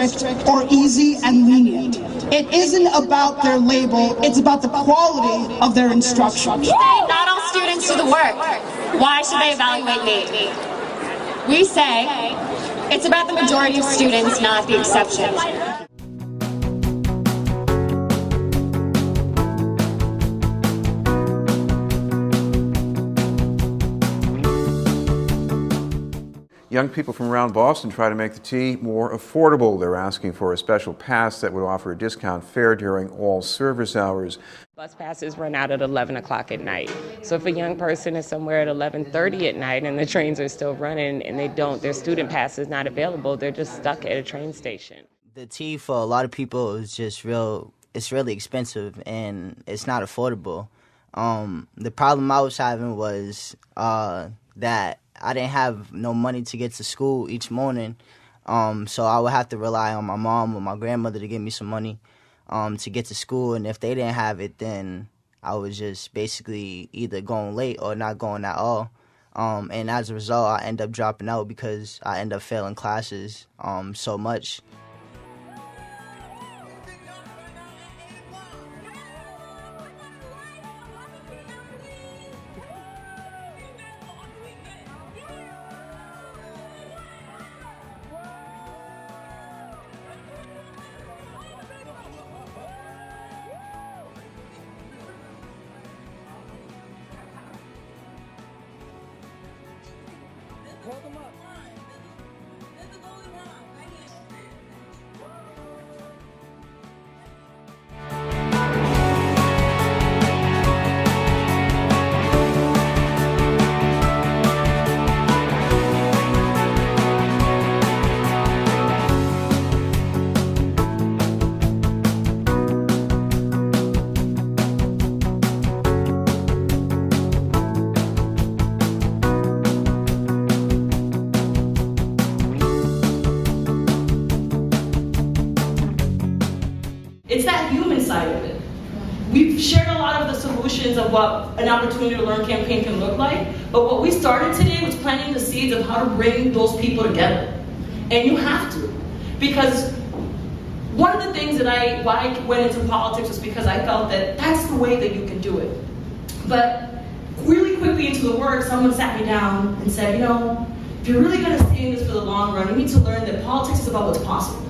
strict or easy and lenient. It isn't about their label, it's about the quality of their instruction. Not all students do the work. Why should they evaluate me? We say it's about the majority of students, not the exception. Young people from around Boston try to make the tea more affordable. They're asking for a special pass that would offer a discount fare during all service hours. Bus passes run out at 11 o'clock at night. So if a young person is somewhere at 11:30 at night and the trains are still running and their student pass is not available, they're just stuck at a train station. The tea for a lot of people is just it's really expensive and it's not affordable. The problem I was having was that I didn't have no money to get to school each morning, so I would have to rely on my mom or my grandmother to give me some money to get to school, and if they didn't have it, then I was just basically either going late or not going at all, and as a result, I end up dropping out because I end up failing classes so much. It's that human side of it. We've shared a lot of the solutions of what an Opportunity to Learn campaign can look like, but what we started today was planting the seeds of how to bring those people together. And you have to. Because one of the things that why I went into politics was because I felt that that's the way that you can do it. But really quickly into the work, someone sat me down and said, if you're really gonna stay in this for the long run, you need to learn that politics is about what's possible.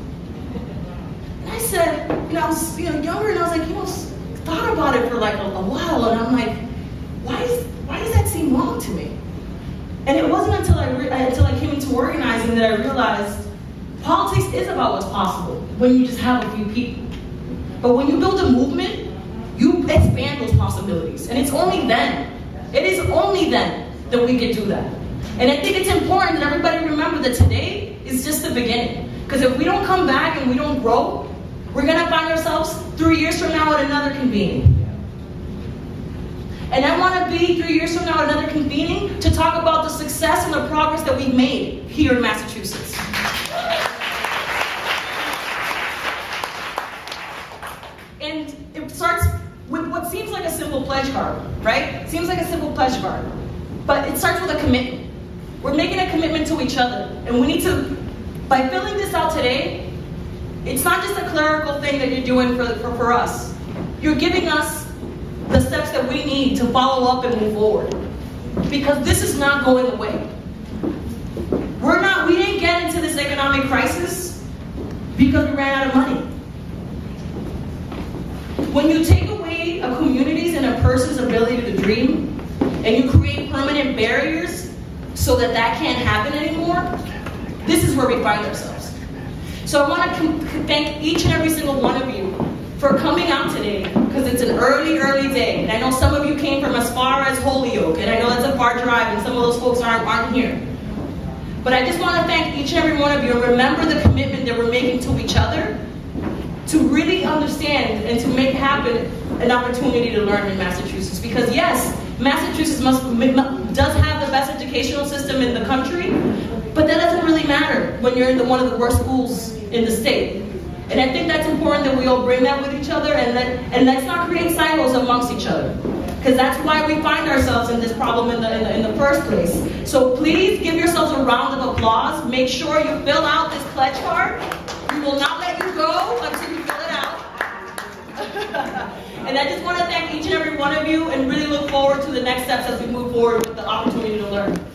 And I said, I was younger, and I was like, thought about it for like a while, and I'm like, why does that seem wrong to me? And it wasn't until I came into organizing that I realized politics is about what's possible when you just have a few people. But when you build a movement, you expand those possibilities, and it is only then that we can do that. And I think it's important that everybody remember that today is just the beginning. Because if we don't come back and we don't grow, we're gonna find ourselves 3 years from now at another convening. And I wanna be 3 years from now at another convening to talk about the success and the progress that we've made here in Massachusetts. And it starts with what seems like a simple pledge card, right? It seems like a simple pledge card, but it starts with a commitment. We're making a commitment to each other, and we need to, by filling this out today, it's not just a clerical thing that you're doing for us. You're giving us the steps that we need to follow up and move forward. Because this is not going away. We didn't get into this economic crisis because we ran out of money. When you take away a community's and a person's ability to dream, and you create permanent barriers so that can't happen anymore, this is where we find ourselves. So I want to thank each and every single one of you for coming out today, because it's an early day. And I know some of you came from as far as Holyoke, and I know that's a far drive, and some of those folks aren't here. But I just want to thank each and every one of you, and remember the commitment that we're making to each other to really understand and to make happen an opportunity to learn in Massachusetts. Because yes, Massachusetts does have the best educational system in the country, but that doesn't really matter when you're in one of the worst schools in the state. And I think that's important that we all bring that with each other, and let's not create silos amongst each other. Because that's why we find ourselves in this problem in the first place. So please give yourselves a round of applause. Make sure you fill out this pledge card. We will not steps as we move forward with the opportunity to learn.